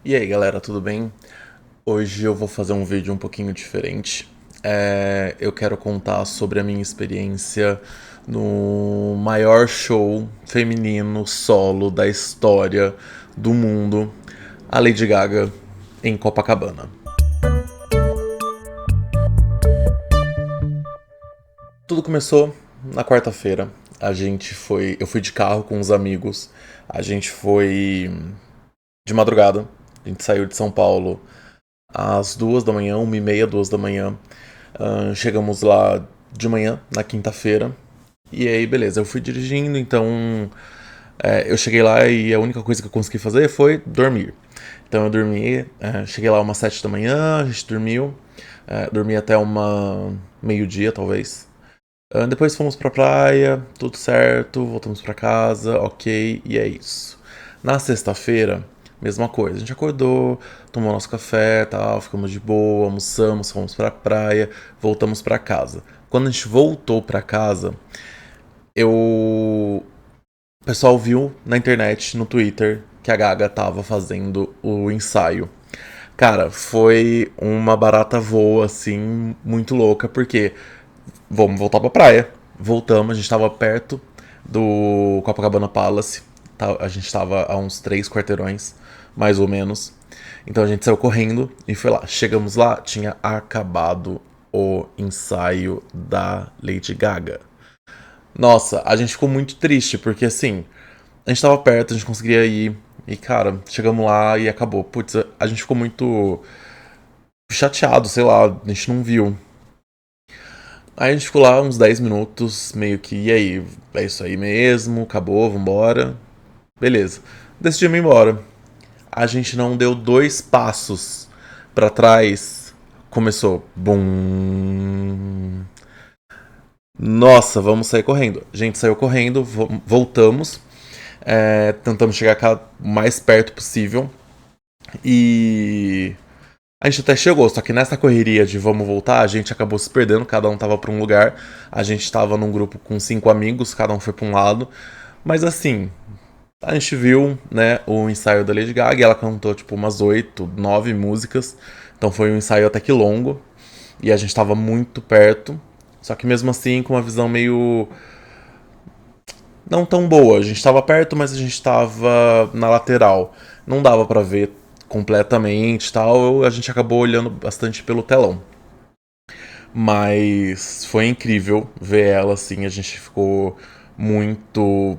E aí galera, tudo bem? Hoje eu vou fazer um vídeo um pouquinho diferente. Eu quero contar sobre a minha experiência no maior show feminino solo da história do mundo, a Lady Gaga, em Copacabana. Tudo começou na quarta-feira. Eu fui de carro com uns amigos. A gente foi de madrugada. A gente saiu de São Paulo às 2 da manhã, 1h30, 2 da manhã. Chegamos lá de manhã, na quinta-feira. E aí, beleza, eu fui dirigindo, então eu cheguei lá e a única coisa que eu consegui fazer foi dormir. Então eu dormi, cheguei lá umas 7 da manhã, a gente dormiu, dormi até uma meio-dia, talvez. Depois fomos pra praia, tudo certo, voltamos pra casa, ok, e é isso. Na sexta-feira, mesma coisa, a gente acordou, tomou nosso café, tal, ficamos de boa, almoçamos, fomos pra praia, voltamos pra casa. Quando a gente voltou pra casa, o pessoal viu na internet, no Twitter, que a Gaga tava fazendo o ensaio. Cara, foi uma barata voa, assim, muito louca, porque vamos voltar pra praia. Voltamos, a gente tava perto do Copacabana Palace. A gente tava a uns 3 quarteirões, mais ou menos. Então a gente saiu correndo e foi lá. Chegamos lá, tinha acabado o ensaio da Lady Gaga. Nossa, a gente ficou muito triste, porque assim, a gente tava perto, a gente conseguiria ir. E cara, chegamos lá e acabou. Putz, a gente ficou muito chateado, sei lá, a gente não viu. Aí a gente ficou lá uns 10 minutos, meio que, e aí, é isso aí mesmo, acabou, vambora. Beleza. Decidimos ir embora. A gente não deu 2 passos pra trás, começou. Bum. Nossa, vamos sair correndo. A gente saiu correndo, voltamos, tentamos chegar o mais perto possível. E a gente até chegou, só que nessa correria de vamos voltar, a gente acabou se perdendo, cada um tava pra um lugar. A gente tava num grupo com 5 amigos, cada um foi pra um lado. Mas assim, a gente viu, né, o ensaio da Lady Gaga e ela cantou tipo umas 8, 9 músicas. Então foi um ensaio até que longo. E a gente tava muito perto. Só que mesmo assim, com uma visão meio não tão boa. A gente tava perto, mas a gente tava na lateral. Não dava pra ver completamente e tal. A gente acabou olhando bastante pelo telão. Mas foi incrível ver ela assim. A gente ficou muito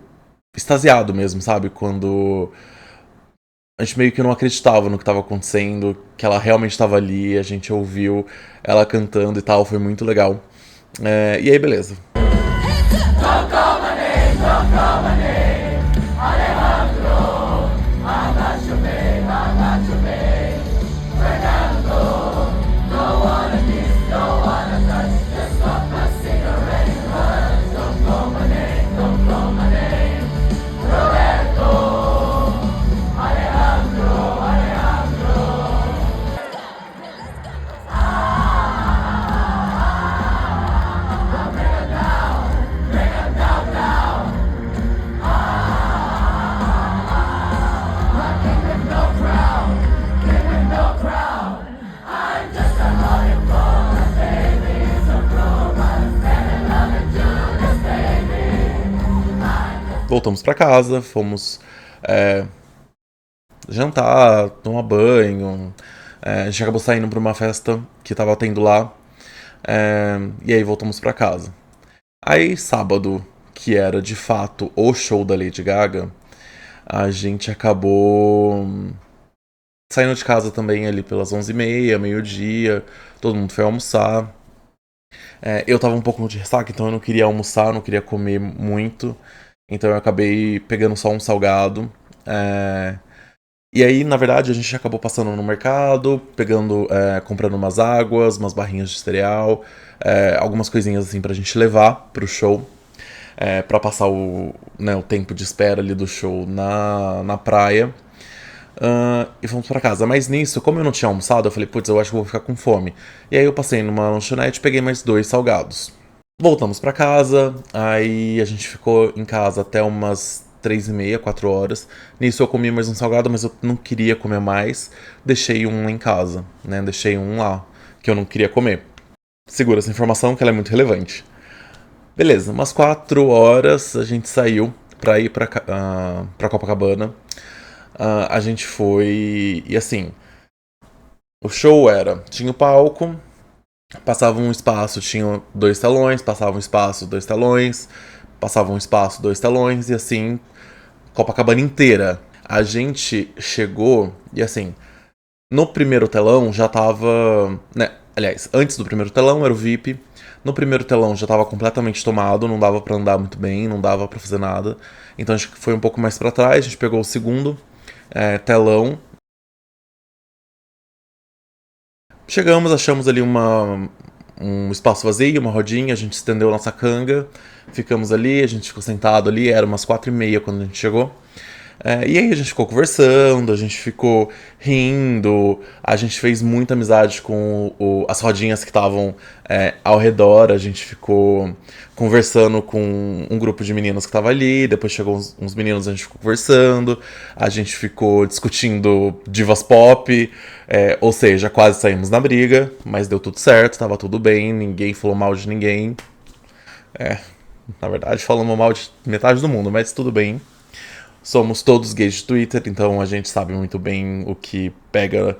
extasiado mesmo, sabe? Quando a gente meio que não acreditava no que estava acontecendo, que ela realmente estava ali, a gente ouviu ela cantando e tal, foi muito legal. E aí, beleza. Voltamos pra casa, fomos jantar, tomar banho. A gente acabou saindo pra uma festa que tava tendo lá. E aí voltamos pra casa. Aí, sábado, que era de fato o show da Lady Gaga, a gente acabou saindo de casa também ali pelas 11h30, meio-dia. Todo mundo foi almoçar. Eu tava um pouco de ressaca, então eu não queria almoçar, não queria comer muito. Então eu acabei pegando só um salgado. É, E aí, na verdade, a gente acabou passando no mercado, comprando umas águas, umas barrinhas de cereal, algumas coisinhas assim pra gente levar pro show, pra passar o tempo de espera ali do show na praia. E fomos pra casa. Mas nisso, como eu não tinha almoçado, eu falei, putz, eu acho que eu vou ficar com fome. E aí eu passei numa lanchonete e peguei mais 2 salgados. Voltamos pra casa, aí a gente ficou em casa até umas 3h30, 4 horas. Nisso eu comi mais um salgado, mas eu não queria comer mais. Deixei um em casa, né? Deixei um lá, que eu não queria comer. Segura essa informação que ela é muito relevante. Beleza, umas 4 horas a gente saiu pra ir pra Copacabana. A gente foi. E assim, o show era: tinha o palco, passava um espaço, tinha 2 telões, passava um espaço, 2 telões, passava um espaço, 2 telões, e assim, Copacabana inteira. A gente chegou, e assim, no primeiro telão já tava. Né, aliás, antes do primeiro telão era o VIP. No primeiro telão já tava completamente tomado, não dava pra andar muito bem, não dava pra fazer nada. Então a gente foi um pouco mais pra trás, a gente pegou o segundo telão. Chegamos, achamos ali um espaço vazio, uma rodinha, a gente estendeu nossa canga, ficamos ali, a gente ficou sentado ali, era umas 4h30 quando a gente chegou. E aí a gente ficou conversando, a gente ficou rindo, a gente fez muita amizade com as rodinhas que estavam ao redor, a gente ficou conversando com um grupo de meninos que estava ali, depois chegou uns meninos, a gente ficou conversando, a gente ficou discutindo divas pop, ou seja, quase saímos na briga, mas deu tudo certo, tava tudo bem, ninguém falou mal de ninguém. Na verdade, falamos mal de metade do mundo, mas tudo bem. Somos todos gays de Twitter, então a gente sabe muito bem o que pega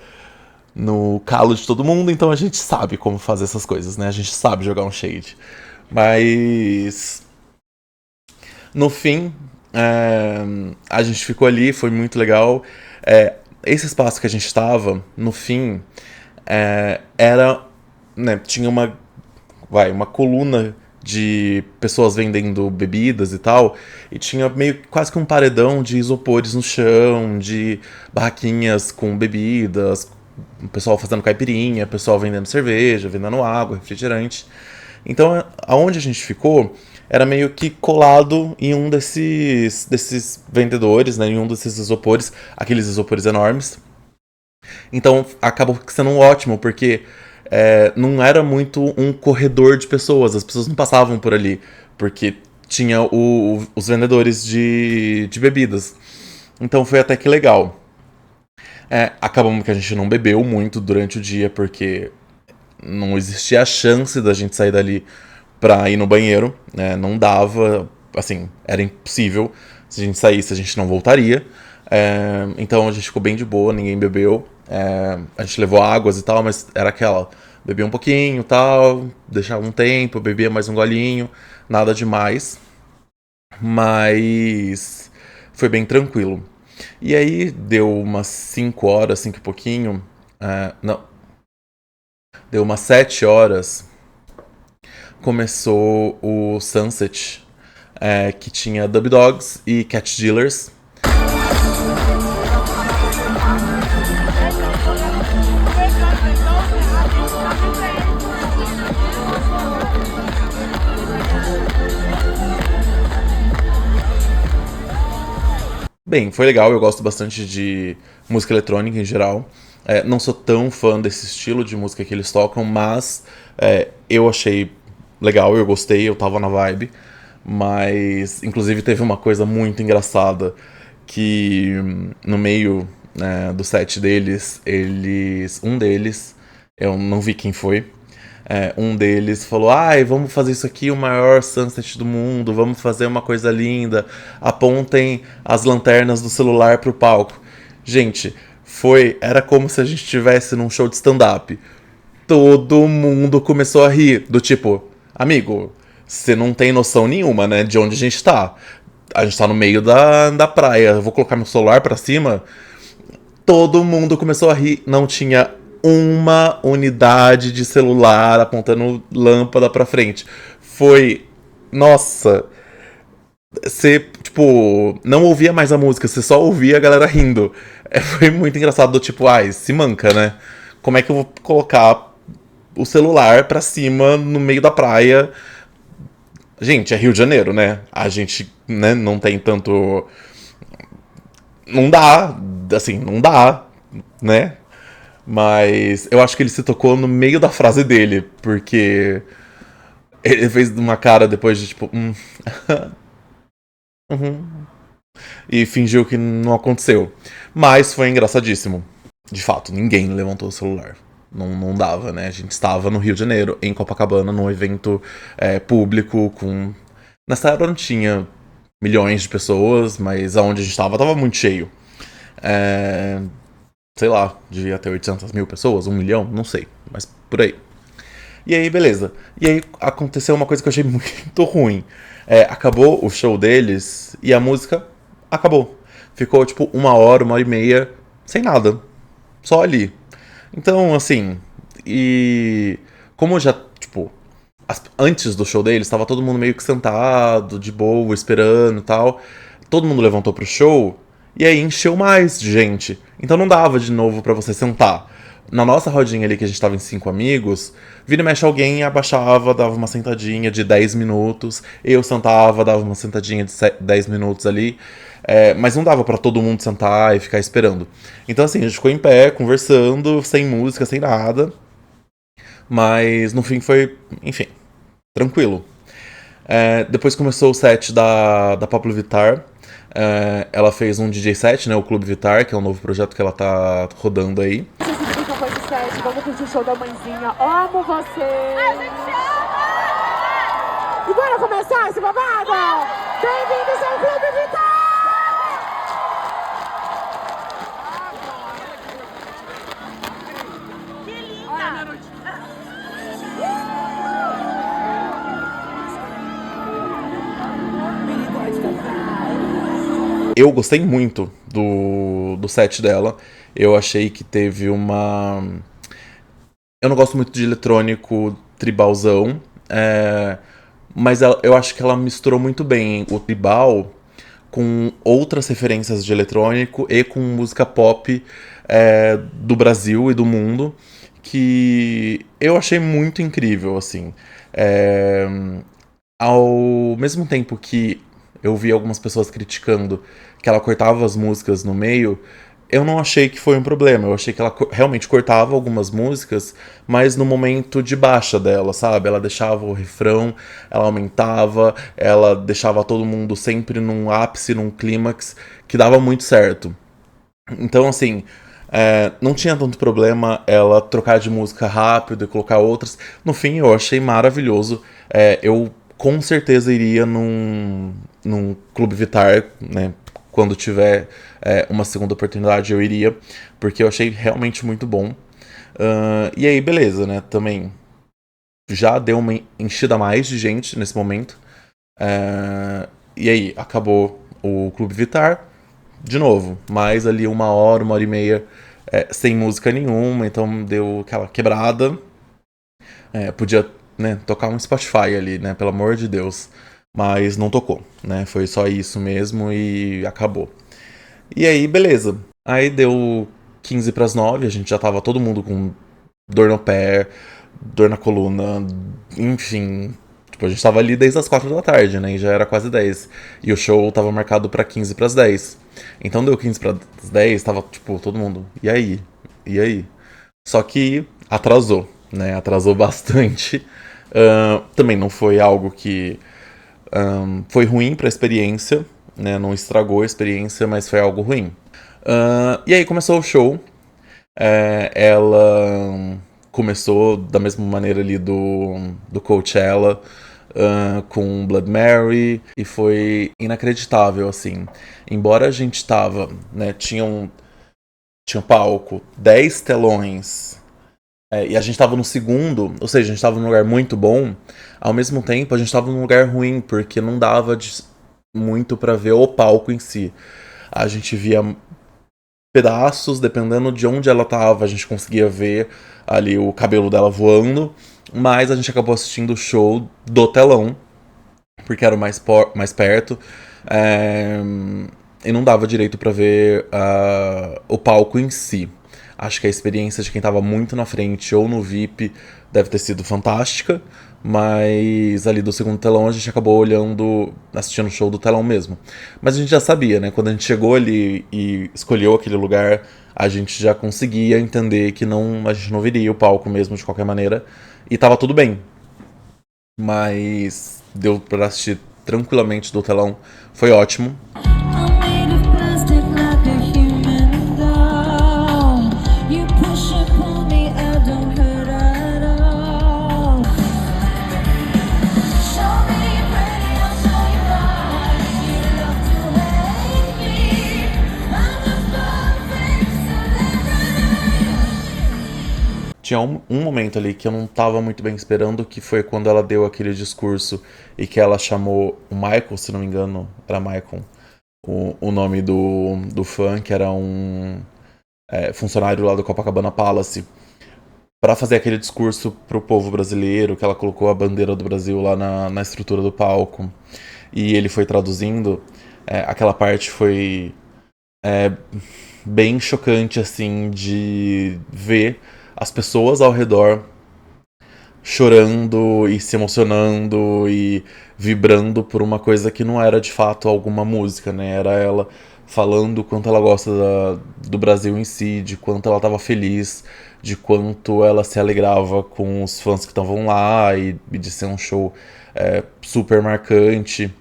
no calo de todo mundo, então a gente sabe como fazer essas coisas, né? A gente sabe jogar um shade. Mas no fim, a gente ficou ali, foi muito legal. Esse espaço que a gente estava, no fim, era. Né, tinha uma coluna de pessoas vendendo bebidas e tal, e tinha meio quase que um paredão de isopores no chão, de barraquinhas com bebidas, o pessoal fazendo caipirinha, o pessoal vendendo cerveja, vendendo água, refrigerante. Então, aonde a gente ficou era meio que colado em um desses vendedores, né, em um desses isopores, aqueles isopores enormes. Então acabou sendo ótimo, porque não era muito um corredor de pessoas, as pessoas não passavam por ali, porque tinha os vendedores de bebidas. Então foi até que legal. Acabamos que a gente não bebeu muito durante o dia, porque não existia a chance da gente sair dali pra ir no banheiro, né? Não dava, assim, era impossível. Se a gente saísse, a gente não voltaria. Então a gente ficou bem de boa, ninguém bebeu. A gente levou águas e tal, mas era aquela: bebia um pouquinho tal, deixava um tempo, bebia mais um golinho, nada demais. Mas foi bem tranquilo. E aí deu umas 5 horas, 5 e pouquinho. Não, deu umas 7 horas. Começou o Sunset, que tinha Dub Dogs e Cat Dealers. Bem, foi legal, eu gosto bastante de música eletrônica em geral. Não sou tão fã desse estilo de música que eles tocam, mas eu achei legal, eu gostei, eu tava na vibe. Mas, inclusive, teve uma coisa muito engraçada que no meio, né, do set deles, um deles, eu não vi quem foi, um deles falou: ai, vamos fazer isso aqui, o maior sunset do mundo, vamos fazer uma coisa linda, apontem as lanternas do celular pro palco. Gente, era como se a gente estivesse num show de stand-up. Todo mundo começou a rir, do tipo: amigo, você não tem noção nenhuma, né, de onde a gente tá. A gente tá no meio da praia, eu vou colocar meu celular pra cima. Todo mundo começou a rir, não tinha uma unidade de celular apontando lâmpada pra frente. Foi. Nossa. Você, tipo, não ouvia mais a música, você só ouvia a galera rindo. Foi muito engraçado, do tipo, ai, se manca, né? Como é que eu vou colocar o celular pra cima no meio da praia? Gente, é Rio de Janeiro, né? A gente, né, não tem tanto. Não dá, assim, não dá, né? Mas eu acho que ele se tocou no meio da frase dele, porque ele fez uma cara depois de tipo. Uhum. e fingiu que não aconteceu. Mas foi engraçadíssimo. De fato, ninguém levantou o celular. Não dava, né? A gente estava no Rio de Janeiro, em Copacabana, num evento público com. Nessa época não tinha milhões de pessoas, mas aonde a gente estava muito cheio. É, sei lá, devia ter 800 mil pessoas, 1 milhão, não sei, mas por aí. E aí, beleza. E aí aconteceu uma coisa que eu achei muito ruim. Acabou o show deles e a música acabou. Ficou tipo 1 hora, 1 hora e meia, sem nada. Só ali. Então, assim. E. Como já, tipo. Antes do show deles, estava todo mundo meio que sentado, de boa, esperando e tal. Todo mundo levantou pro show. E aí encheu mais de gente. Então não dava de novo pra você sentar. Na nossa rodinha ali, que a gente tava em 5 amigos, vira e mexe alguém abaixava, dava uma sentadinha de 10 minutos. Eu sentava, dava uma sentadinha de 10 minutos ali. Mas não dava pra todo mundo sentar e ficar esperando. Então assim, a gente ficou em pé, conversando, sem música, sem nada. Mas no fim foi, enfim, tranquilo. Depois começou o set da Pablo Vittar. Ela fez um DJ set, né? O Clube Vittar, que é um novo projeto que ela tá rodando aí. Vamos curtir o show da mãezinha. Amo você! A gente ama! E bora começar esse babado? Bem-vindos ao Clube Vittar! Que linda! Eu gostei muito do set dela. Eu achei que teve uma. Eu não gosto muito de eletrônico tribalzão, mas eu acho que ela misturou muito bem o tribal com outras referências de eletrônico e com música pop do Brasil e do mundo, que eu achei muito incrível, assim. É, Ao mesmo tempo que eu vi algumas pessoas criticando que ela cortava as músicas no meio, eu não achei que foi um problema. Eu achei que ela realmente cortava algumas músicas, mas no momento de baixa dela, sabe? Ela deixava o refrão, ela aumentava, ela deixava todo mundo sempre num ápice, num clímax, que dava muito certo. Então, assim, não tinha tanto problema ela trocar de música rápido e colocar outras. No fim, eu achei maravilhoso. Eu com certeza iria num Clube Vittar, né? Quando tiver uma segunda oportunidade, eu iria, porque eu achei realmente muito bom. E aí, beleza, né? Também já deu uma enchida a mais de gente nesse momento. E aí, acabou o Clube Vittar. De novo, mais ali 1 hora, 1 hora e meia, sem música nenhuma, então deu aquela quebrada. Podia, né, tocar um Spotify ali, né, pelo amor de Deus. Mas não tocou, né? Foi só isso mesmo e acabou. E aí, beleza. Aí deu 15 para as 9, a gente já tava todo mundo com dor no pé, dor na coluna, enfim. Tipo, a gente tava ali desde as 4 da tarde, né? E já era quase 10. E o show tava marcado pra 15 para as 10. Então deu 15 para as 10, tava tipo todo mundo. E aí? E aí? Só que atrasou, né? Atrasou bastante. Também não foi algo que foi ruim pra experiência, né? Não estragou a experiência, mas foi algo ruim. E aí começou o show. Ela começou da mesma maneira ali do Coachella, com Blood Mary, e foi inacreditável, assim. Embora a gente tava, né, tinha um palco, 10 telões, e a gente tava no segundo, ou seja, a gente tava num lugar muito bom, ao mesmo tempo a gente tava num lugar ruim, porque não dava muito pra ver o palco em si. A gente via pedaços, dependendo de onde ela tava, a gente conseguia ver ali o cabelo dela voando, mas a gente acabou assistindo o show do telão, porque era o mais perto, é, e não dava direito pra ver o palco em si. Acho que a experiência de quem tava muito na frente ou no VIP deve ter sido fantástica, mas ali do segundo telão a gente acabou olhando, assistindo o show do telão mesmo. Mas a gente já sabia, né? Quando a gente chegou ali e escolheu aquele lugar, a gente já conseguia entender que a gente não viria o palco mesmo de qualquer maneira. E tava tudo bem. Mas deu pra assistir tranquilamente do telão. Foi ótimo. tinha um momento ali que eu não tava muito bem esperando, que foi quando ela deu aquele discurso e que ela chamou o Michael, se não me engano, era Michael, o nome do fã, que era um funcionário lá do Copacabana Palace, para fazer aquele discurso pro povo brasileiro, que ela colocou a bandeira do Brasil lá na estrutura do palco, e ele foi traduzindo. Aquela parte foi bem chocante, assim, de ver as pessoas ao redor chorando e se emocionando e vibrando por uma coisa que não era de fato alguma música, né? Era ela falando o quanto ela gosta do Brasil em si, de quanto ela estava feliz, de quanto ela se alegrava com os fãs que estavam lá e de ser um show super marcante.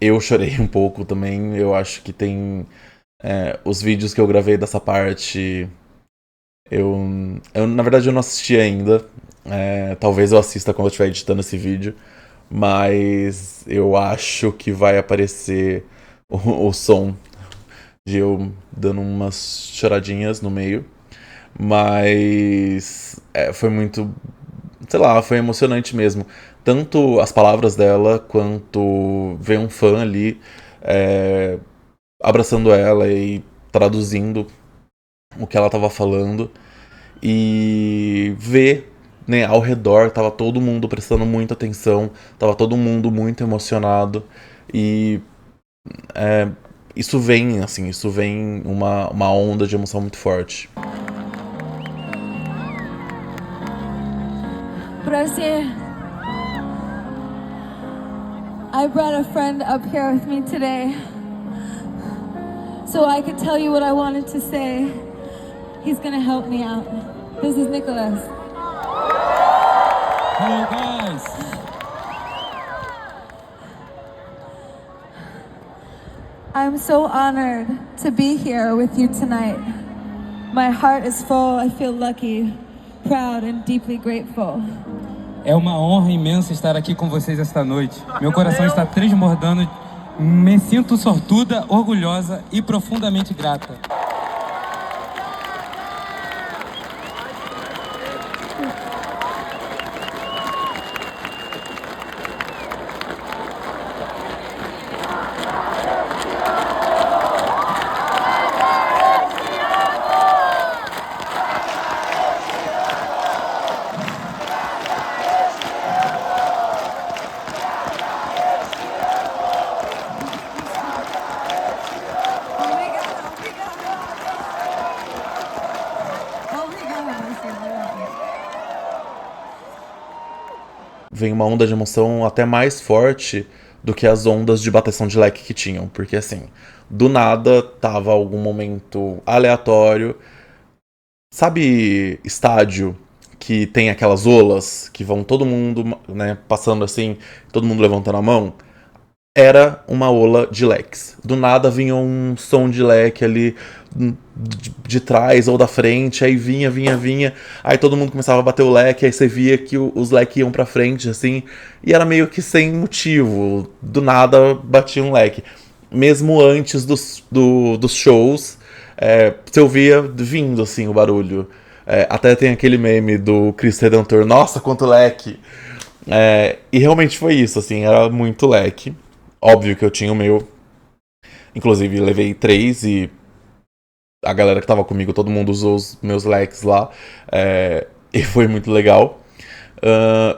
Eu chorei um pouco também. Eu acho que tem os vídeos que eu gravei dessa parte. Na verdade, eu não assisti ainda. Talvez eu assista quando eu estiver editando esse vídeo. Mas eu acho que vai aparecer o som de eu dando umas choradinhas no meio. Mas foi muito, sei lá, foi emocionante mesmo. Tanto as palavras dela, quanto ver um fã ali abraçando ela e traduzindo o que ela estava falando. E ver, né, ao redor, tava todo mundo prestando muita atenção, tava todo mundo muito emocionado. E isso vem uma onda de emoção muito forte. Brasil, I brought a friend up here with me today so I could tell you what I wanted to say. He's gonna help me out. This is Nicholas. Hello, guys. I'm so honored to be here with you tonight. My heart is full. I feel lucky, proud, and deeply grateful. É uma honra imensa estar aqui com vocês esta noite. Meu coração está transbordando. Me sinto sortuda, orgulhosa e profundamente grata. Vem uma onda de emoção até mais forte do que as ondas de bateção de leque que tinham. Porque, assim, do nada tava algum momento aleatório. Sabe estádio que tem aquelas olas que vão todo mundo, né, passando assim, todo mundo levantando a mão? Era uma ola de leques. Do nada vinha um som de leque ali de trás ou da frente, aí vinha, aí todo mundo começava a bater o leque, aí você via que os leques iam pra frente, assim, e era meio que sem motivo, do nada batia um leque. Mesmo antes dos shows, você ouvia vindo, assim, o barulho. Até tem aquele meme do Cristo Redentor, nossa, quanto leque! E realmente foi isso, assim, era muito leque. Óbvio que eu tinha o meu. Inclusive, levei 3 e a galera que tava comigo, todo mundo usou os meus leques lá. E foi muito legal.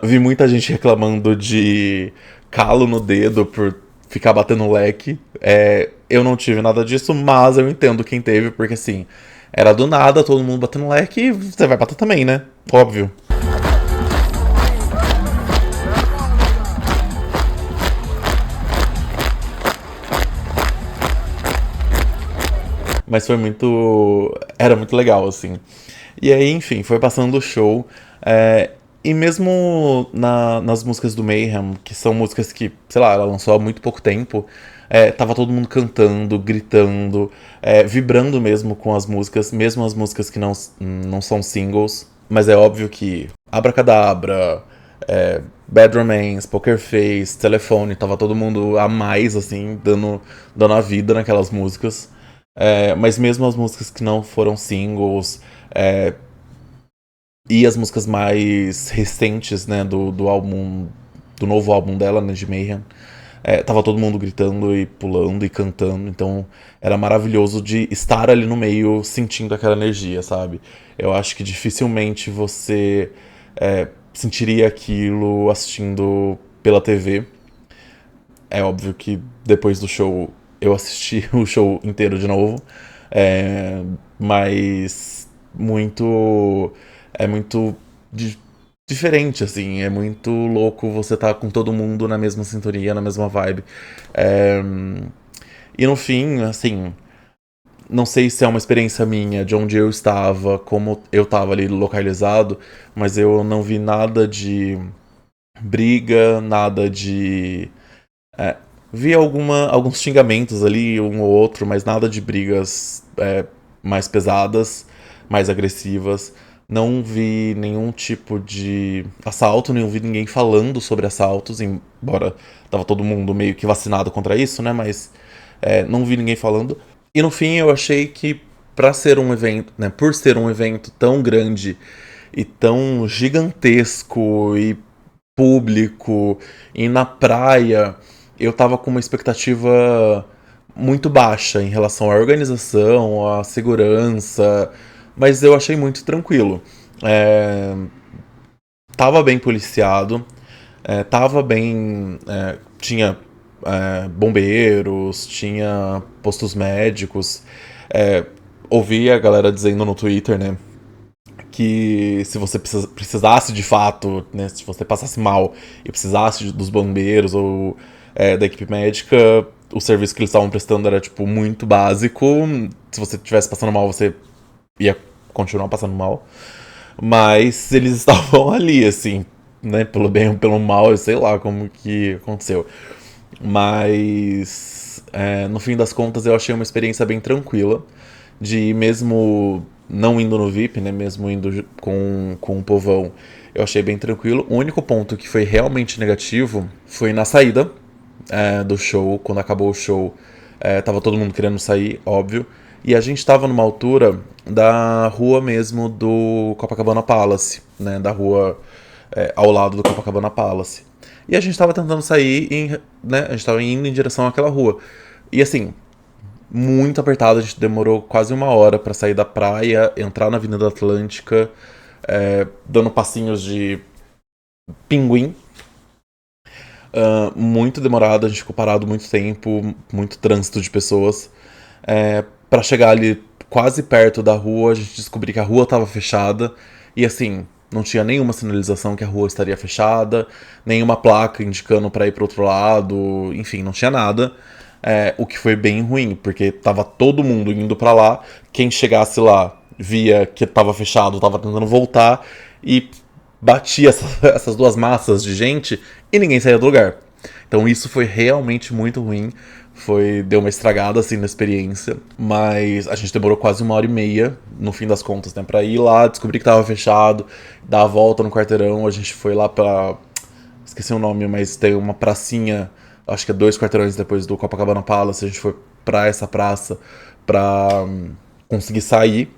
Vi muita gente reclamando de calo no dedo por ficar batendo leque. Eu não tive nada disso, mas eu entendo quem teve, porque assim, era do nada, todo mundo batendo leque e você vai bater também, né? Óbvio. Mas foi muito. Era muito legal, assim. E aí, enfim, foi passando o show. E mesmo nas músicas do Mayhem, que são músicas que, sei lá, ela lançou há muito pouco tempo, tava todo mundo cantando, gritando, vibrando mesmo com as músicas, mesmo as músicas que não são singles. Mas é óbvio que Abracadabra, Bad Romance, Poker Face, Telefone, tava todo mundo a mais, assim, dando a vida naquelas músicas. Mas mesmo as músicas que não foram singles, E as músicas mais recentes, né, do álbum, do novo álbum dela, né, de Mayhem, tava todo mundo gritando e pulando e cantando, então era maravilhoso de estar ali no meio sentindo aquela energia, sabe? Eu acho que dificilmente você sentiria aquilo assistindo pela TV. É óbvio que depois do show eu assisti o show inteiro de novo, é, mas muito é muito di- diferente, assim, é muito louco você estar com todo mundo na mesma sintonia, na mesma vibe. É, e no fim, assim, não sei se é uma experiência minha, de onde eu estava, como eu estava ali localizado, mas eu não vi nada de briga, nada de. é, Vi alguns xingamentos ali, um ou outro, mas nada de brigas mais pesadas, mais agressivas. Não vi nenhum tipo de assalto, nem ouvi ninguém falando sobre assaltos, embora tava todo mundo meio que vacinado contra isso, né? Mas não vi ninguém falando. E no fim eu achei que para ser um evento, né, por ser um evento tão grande e tão gigantesco e público e na praia, eu tava com uma expectativa muito baixa em relação à organização, à segurança, mas eu achei muito tranquilo. É, Tava bem policiado, tava bem. Tinha bombeiros, tinha postos médicos. É, Ouvi a galera dizendo no Twitter, né? Que se você precisasse de fato, né, se você passasse mal e precisasse dos bombeiros ou da equipe médica, o serviço que eles estavam prestando era tipo muito básico. Se você estivesse passando mal, você ia continuar passando mal. Mas eles estavam ali, assim, né, pelo bem ou pelo mal, eu sei lá como que aconteceu. Mas no fim das contas eu achei uma experiência bem tranquila de ir mesmo não indo no VIP, né, mesmo indo com o povão, eu achei bem tranquilo. O único ponto que foi realmente negativo foi na saída do show, quando acabou o show, tava todo mundo querendo sair, óbvio, e a gente tava numa altura da rua mesmo do Copacabana Palace, né, da rua ao lado do Copacabana Palace. E a gente tava tentando sair, né, a gente tava indo em direção àquela rua. E assim, muito apertado, a gente demorou quase uma hora pra sair da praia, entrar na Avenida Atlântica, dando passinhos de pinguim. Muito demorado, a gente ficou parado muito tempo, muito trânsito de pessoas. Pra chegar ali quase perto da rua, a gente descobriu que a rua tava fechada. E assim, não tinha nenhuma sinalização que a rua estaria fechada, nenhuma placa indicando pra ir pro outro lado, enfim, não tinha nada. O que foi bem ruim, porque tava todo mundo indo pra lá. Quem chegasse lá via que tava fechado, tava tentando voltar e batia essas duas massas de gente e ninguém saía do lugar. Então isso foi realmente muito ruim. Deu uma estragada assim na experiência, mas a gente demorou quase uma hora e meia no fim das contas, né, pra ir lá, descobrir que tava fechado, dar a volta no quarteirão. A gente foi lá pra. Esqueci o nome, mas tem uma pracinha, acho que é 2 quarteirões depois do Copacabana Palace. A gente foi pra essa praça pra conseguir sair.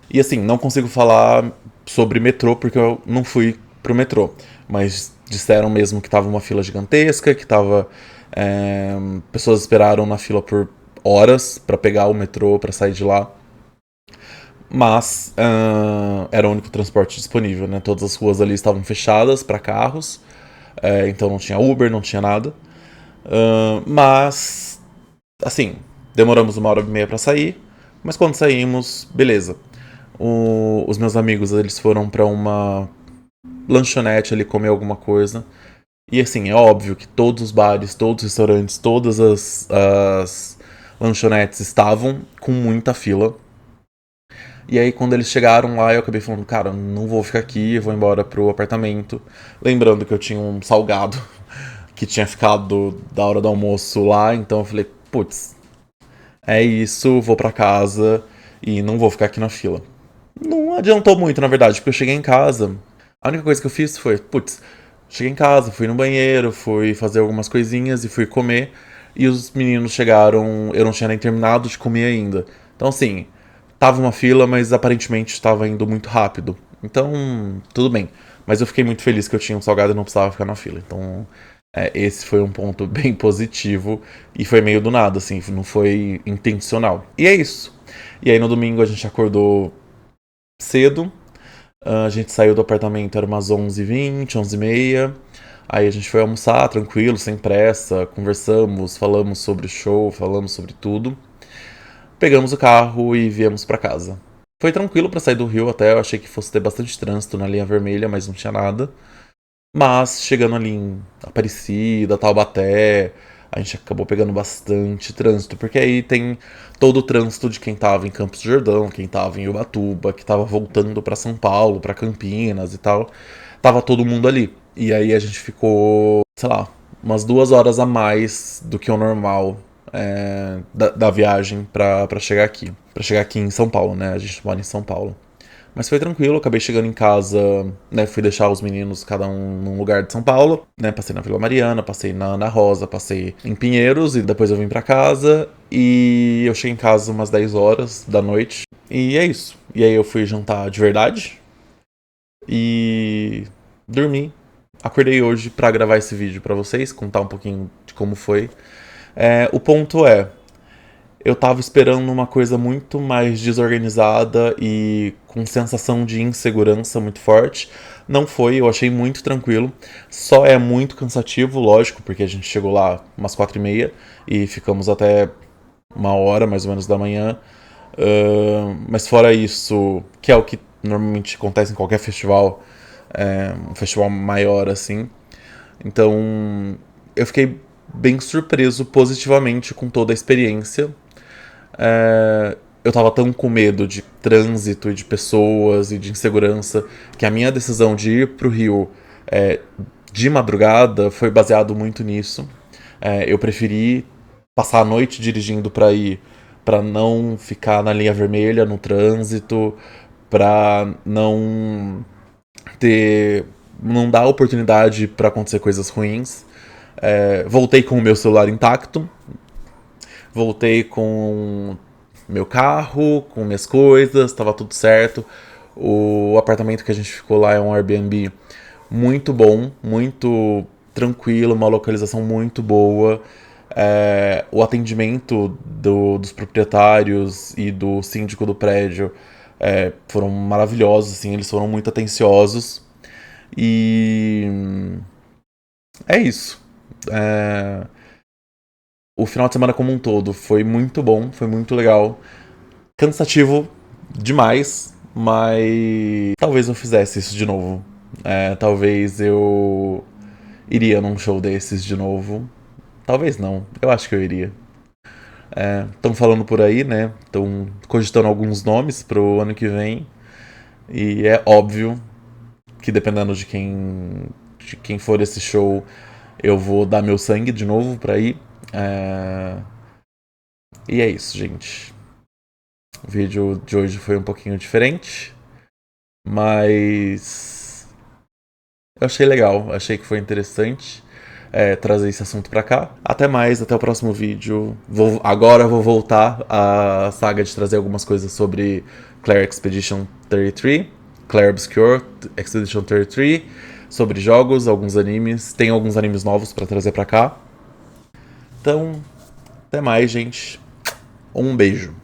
E assim, não consigo falar sobre metrô porque eu não fui pro metrô, mas disseram mesmo que tava uma fila gigantesca, que tava. Pessoas esperaram na fila por horas pra pegar o metrô, pra sair de lá. Mas era o único transporte disponível, né? Todas as ruas ali estavam fechadas pra carros, então não tinha Uber, não tinha nada. Mas, assim, demoramos uma hora e meia pra sair, mas quando saímos, beleza. Os meus amigos, eles foram pra uma lanchonete ali comer alguma coisa. E assim, é óbvio que todos os bares, todos os restaurantes, todas as lanchonetes estavam com muita fila. E aí quando eles chegaram lá, eu acabei falando, cara, não vou ficar aqui, eu vou embora pro apartamento. Lembrando que eu tinha um salgado que tinha ficado da hora do almoço lá, então eu falei, putz, é isso, vou pra casa e não vou ficar aqui na fila. Não adiantou muito, na verdade, porque eu cheguei em casa, a única coisa que eu fiz foi, putz, cheguei em casa, fui no banheiro, fui fazer algumas coisinhas e fui comer. E os meninos chegaram, eu não tinha nem terminado de comer ainda. Então assim, Tava uma fila, mas aparentemente estava indo muito rápido. Então, tudo bem. Mas eu fiquei muito feliz que eu tinha um salgado e não precisava ficar na fila. Então, esse foi um ponto bem positivo. E foi meio do nada, assim, não foi intencional. E é isso. E aí no domingo a gente acordou cedo. A gente saiu do apartamento, era umas 11h20, 11h30. Aí a gente foi almoçar, tranquilo, sem pressa. Conversamos, falamos sobre o show, falamos sobre tudo. Pegamos o carro e viemos pra casa. Foi tranquilo pra sair do Rio até, eu achei que fosse ter bastante trânsito na linha vermelha, mas não tinha nada. Mas chegando ali em Aparecida, Taubaté, a gente acabou pegando bastante trânsito, porque aí tem todo o trânsito de quem tava em Campos do Jordão, quem tava em Ubatuba, que tava voltando pra São Paulo, pra Campinas e tal. Tava todo mundo ali. E aí a gente ficou, sei lá, umas 2 horas a mais do que o normal da viagem pra chegar aqui. Pra chegar aqui em São Paulo, né? A gente mora em São Paulo. Mas foi tranquilo, acabei chegando em casa, né? Fui deixar os meninos, cada um num lugar de São Paulo, né? Passei na Vila Mariana, passei na Ana Rosa, passei em Pinheiros e depois eu vim pra casa. E eu cheguei em casa umas 10 horas da noite. E é isso. E aí eu fui jantar de verdade. E dormi. Acordei hoje pra gravar esse vídeo pra vocês, contar um pouquinho de como foi. O ponto eu tava esperando uma coisa muito mais desorganizada e com sensação de insegurança muito forte. Não foi, eu achei muito tranquilo. Só é muito cansativo, lógico, porque a gente chegou lá umas 4h30 e ficamos até 1h mais ou menos da manhã. Mas fora isso, que é o que normalmente acontece em qualquer festival, um festival maior assim. Então eu fiquei bem surpreso positivamente com toda a experiência. Eu tava tão com medo de trânsito e de pessoas e de insegurança que a minha decisão de ir pro Rio de madrugada foi baseado muito nisso. Eu preferi passar a noite dirigindo pra não ficar na linha vermelha, no trânsito, pra não dar oportunidade pra acontecer coisas ruins. Voltei com o meu celular intacto. Voltei com meu carro, com minhas coisas, tava tudo certo. O apartamento que a gente ficou lá é um Airbnb muito bom, muito tranquilo, uma localização muito boa. O atendimento dos proprietários e do síndico do prédio foram maravilhosos, assim, eles foram muito atenciosos. E é isso. O final de semana como um todo foi muito bom, foi muito legal. Cansativo demais, mas talvez eu fizesse isso de novo. Talvez eu iria num show desses de novo. Talvez não, eu acho que eu iria. Estão falando por aí, né? Estão cogitando alguns nomes pro ano que vem. E é óbvio que dependendo de quem for esse show, eu vou dar meu sangue de novo pra ir. E é isso, gente. O vídeo de hoje foi um pouquinho diferente, mas eu achei legal, achei que foi interessante trazer esse assunto pra cá. Até mais, até o próximo vídeo. Agora vou voltar à saga de trazer algumas coisas sobre Clair Expedition 33, Clair Obscure Expedition 33, sobre jogos, alguns animes. Tem alguns animes novos pra trazer pra cá. Então, até mais, gente. Um beijo.